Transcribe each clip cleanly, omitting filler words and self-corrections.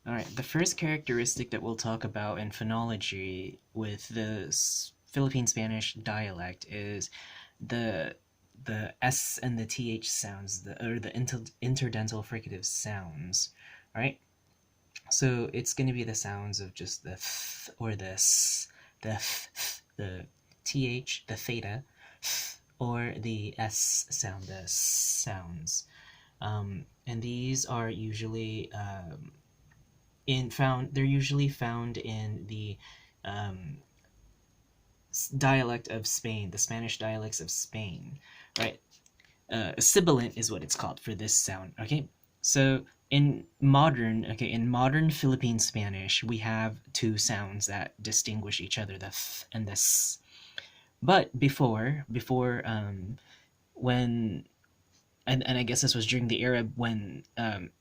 All right, the first characteristic that we'll talk about in phonology with the Philippine Spanish dialect is the the S and the TH sounds, or the interdental fricative sounds, right? So it's going to be the sounds of just the th or the s, the th, the th, the theta, or the s sound, the sounds. And these are usually they're usually found in the um, dialect of Spain, the Spanish dialects of Spain, right? Sibilant is what it's called for this sound. Okay, so in modern Philippine Spanish, we have two sounds that distinguish each other, the th and the s. But before when and I guess this was during the era when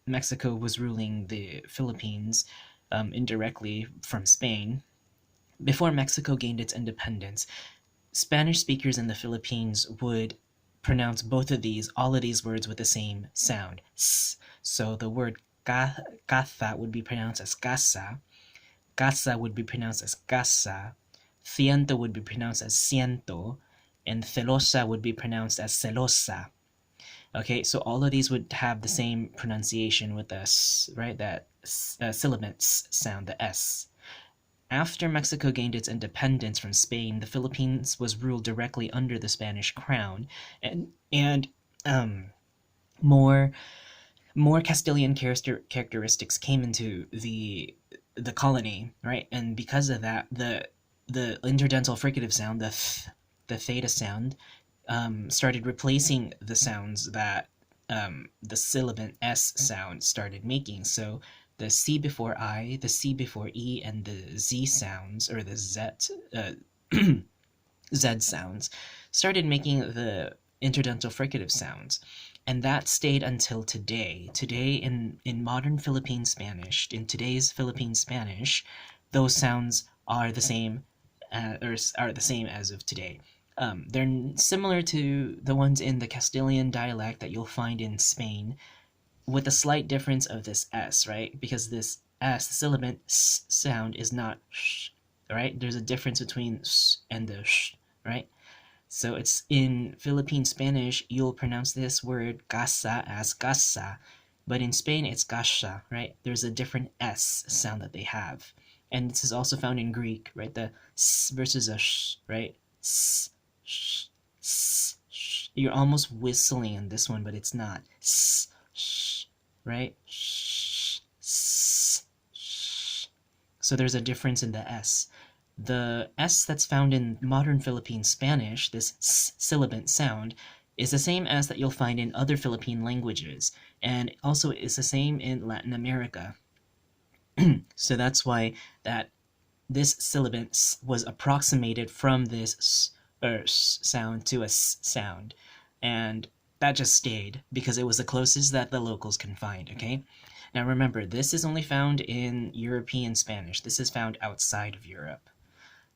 Mexico was ruling the Philippines indirectly from Spain. Before Mexico gained its independence, Spanish speakers in the Philippines would pronounce all of these words with the same sound, s. So the word caza would be pronounced as casa, casa would be pronounced as casa, ciento would be pronounced as ciento, and celosa would be pronounced as celosa. Okay, so all of these would have the same pronunciation with the s, right? That sibilant sound, the s. After Mexico gained its independence from Spain, the Philippines was ruled directly under the Spanish crown, and more more Castilian characteristics came into the colony, right? And because of that, the interdental fricative sound, the theta sound, started replacing the sounds that the sibilant S sound started making. So the C before I, the C before E, and the Z sounds, or the uh, Z sounds, started making the interdental fricative sounds. And that stayed until today. Today, in modern Philippine Spanish, in today's Philippine Spanish, those sounds are the same, or are the same as of today. They're similar to the ones in the Castilian dialect that you'll find in Spain, with a slight difference of this S, right? Because this S, the sibilant S sound, is not sh, right? There's a difference between s and the sh, right? So it's in Philippine Spanish, you'll pronounce this word casa as casa, but in Spain it's gasha, right? There's a different S sound that they have. And this is also found in Greek, right? The s versus a sh, right? S, sh, s, sh. You're almost whistling in this one, but it's not. S, sh, right? Sh, s, sh. So there's a difference in the S. The S that's found in modern Philippine Spanish, this sibilant sound, is the same S that you'll find in other Philippine languages, and also is the same in Latin America. So that's why that this sibilant was approximated from this sound to a s sound, and that just stayed because it was the closest that the locals can find. Okay, now remember, this is only found in European Spanish. This is found outside of Europe.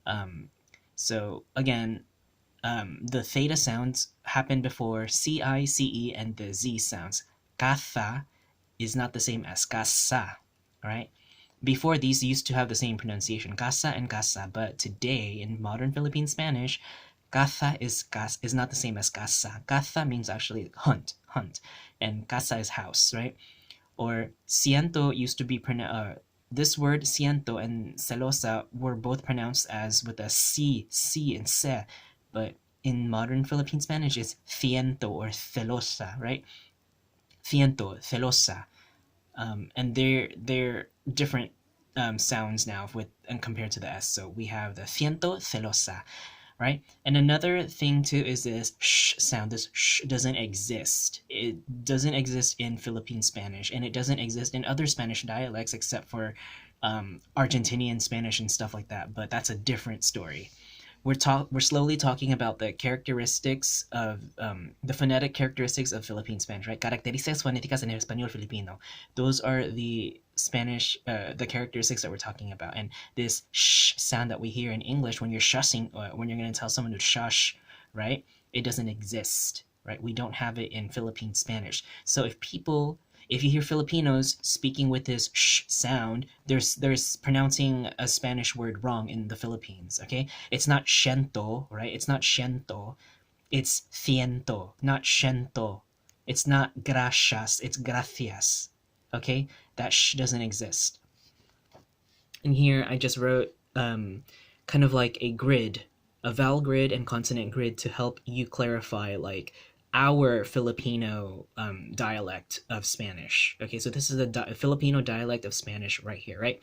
Um, so again, the theta sounds happen before C-I, C-E, and the Z sounds. Katha is not the same as casa, right? Before, these used to have the same pronunciation, casa and casa, but today in modern Philippine Spanish, casa is not the same as casa. Casa means actually hunt, and casa is house, right? Or ciento used to be this word ciento and celosa were both pronounced as with a c and se, but in modern Philippine Spanish it's ciento or celosa, right? Ciento, celosa, and they're different sounds now with and compared to the s. So we have the ciento, celosa, right? And another thing too is this sh sound. This sh doesn't exist. It doesn't exist in Philippine Spanish, and it doesn't exist in other Spanish dialects except for Argentinian Spanish and stuff like that. But that's a different story. We're slowly talking about the characteristics of the phonetic characteristics of Philippine Spanish, right? Características fonéticas en el español filipino. Those are the Spanish, the characteristics that we're talking about. And this sh sound that we hear in English when you're shushing, when you're going to tell someone to shush, right? It doesn't exist, right? We don't have it in Philippine Spanish. So If you hear Filipinos speaking with this sh sound, there's pronouncing a Spanish word wrong in the Philippines. Okay, it's not siento, right? It's not siento. It's ciento, not ciento. It's not gracias. It's gracias. Okay, that sh doesn't exist. And here I just wrote kind of like a grid, a vowel grid and consonant grid to help you clarify like our Filipino dialect of Spanish. Okay, so this is a Filipino dialect of Spanish right here, right?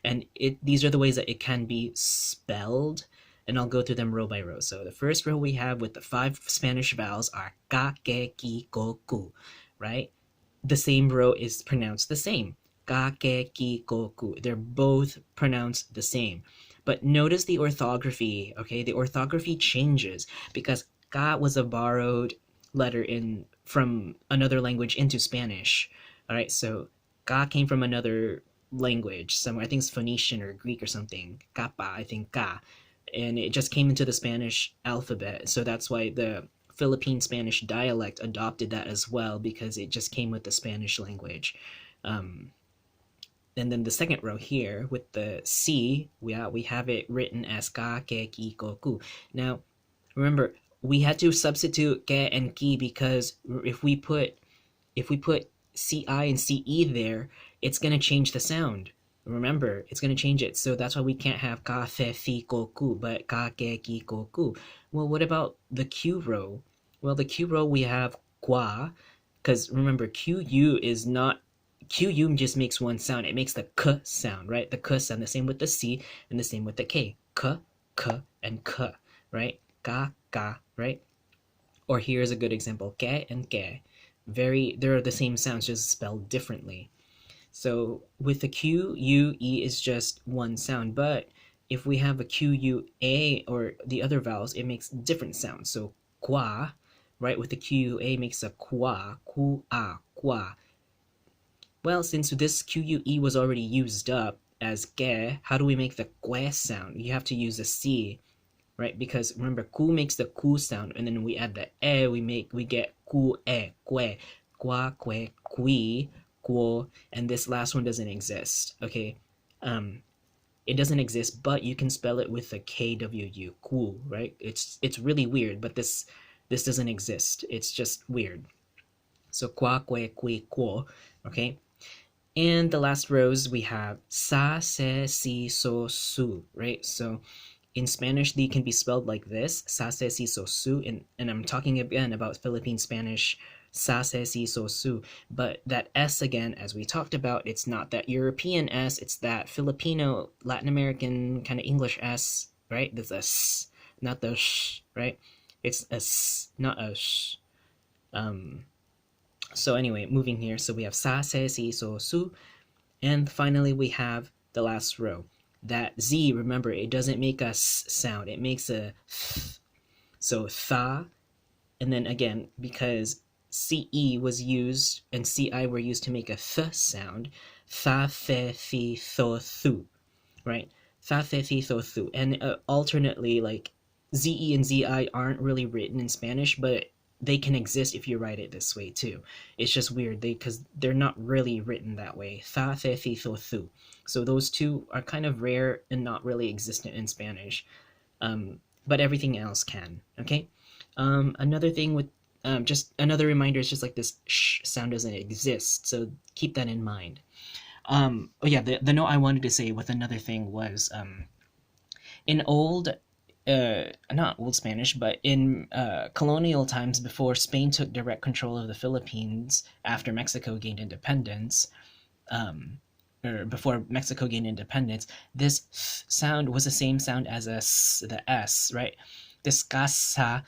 And these are the ways that it can be spelled, and I'll go through them row by row. So the first row we have with the 5 Spanish vowels are ka, ke, ki, ko, ku, right? The same row is pronounced the same. Ka, ke, ki, ko, ku. They're both pronounced the same. But notice the orthography, okay? The orthography changes because ka was a borrowed letter from another language into Spanish. All right, so ka came from another language somewhere. I think it's Phoenician or Greek or something. Kappa, I think ka. And it just came into the Spanish alphabet. So that's why the Philippine Spanish dialect adopted that as well, because it just came with the Spanish language. And then the second row here with the C, we have it written as ka, ke, ki, ko, ku. Now, remember, we had to substitute ke and ki because if we put ci and ce there, it's gonna change the sound. Remember, it's gonna change it. So that's why we can't have ka, fe, fi, ko, ku, but ka, ke, ki, ko, ku. Well, what about the Q row? Well, the Q row we have qua, because remember, QU is not QU just makes one sound. It makes the k sound, right? The k sound. The same with the C and the same with the K. K, k, and k, right? Ka, ka, right? Or here's a good example. Ke and ke. They're the same sounds, just spelled differently. So with the Q, U, E is just one sound. But if we have a Q, U, A, or the other vowels, it makes different sounds. So qua, right? With the Q, U, A makes a qua, ku, a, qua. Well, since this QUE was already used up as ge, how do we make the que sound? You have to use a C, right? Because remember, ku makes the ku sound, and then we add the we get ku que, qua, que, qui, quo, and this last one doesn't exist. Okay, it doesn't exist, but you can spell it with a KWU, ku, right? It's really weird, but this doesn't exist. It's just weird. So qua, que, qui, quo, okay. And the last rows we have sa, se, si, so, su, right? So in Spanish, they can be spelled like this, sa, se, si, so, su. And I'm talking again about Philippine Spanish, sa, se, si, so, su. But that S again, as we talked about, it's not that European S, it's that Filipino, Latin American kind of English S, right? There's a S, not the sh, right? It's a S, not a sh. So anyway, moving here, so we have sa, se, si, so, su, and finally we have the last row. That Z, remember, it doesn't make a S sound, it makes a th. So tha, and then again, because CE was used and CI were used to make a th sound, tha, the, thi, tho, thu, right? Tha, the, thi, tho, thu. And alternately, like ZE and ZI aren't really written in Spanish, but they can exist if you write it this way too. It's just weird because they're not really written that way. Tha, the, thi, tho, thu. So those two are kind of rare and not really existent in Spanish, but everything else can. Okay. Another thing with just another reminder is just like this sh sound doesn't exist, so keep that in mind. Oh yeah, the note I wanted to say with another thing was in not old Spanish, but in colonial times before Spain took direct control of the Philippines after Mexico gained independence, or before Mexico gained independence, this sound was the same sound as the S, right? This casa,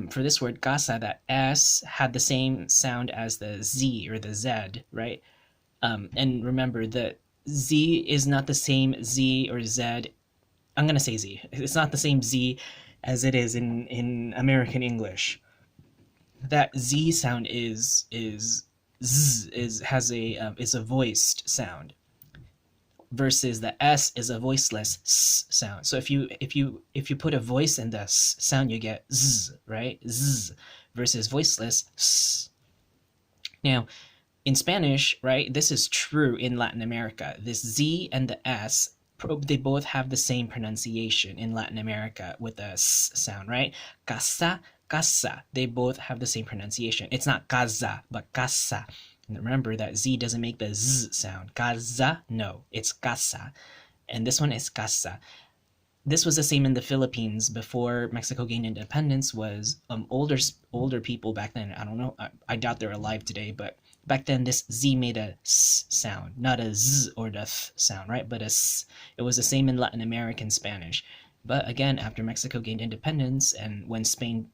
for this word casa, that S had the same sound as the Z or the Z, right? And remember, the Z is not the same Z or Z. I'm gonna say Z. It's not the same Z as it is in American English. That Z sound is Z is a voiced sound, versus the S is a voiceless S sound. So if you put a voice in the S sound, you get Z, right? Z versus voiceless S. Now, In Spanish, right, this is true in Latin America. This Z and the S, they both have the same pronunciation in Latin America with a S sound, right? Casa, casa. They both have the same pronunciation. It's not casa, but casa. And remember that Z doesn't make the Z sound. Casa, no, it's casa. And this one is casa. This was the same in the Philippines before Mexico gained independence. Was older people back then. I don't know. I doubt they're alive today, but back then this Z made a S sound, not a Z or the Th sound, right? But a S. It was the same in Latin American Spanish. But again, after Mexico gained independence and when Spain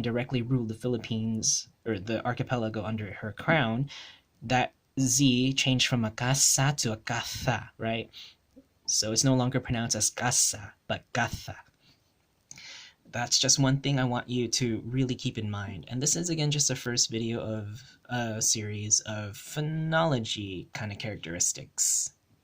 directly ruled the Philippines or the archipelago under her crown, that Z changed from a casa to a catha, right? So it's no longer pronounced as casa, but gatha. That's just one thing I want you to really keep in mind. And this is, again, just the first video of a series of phonology kind of characteristics.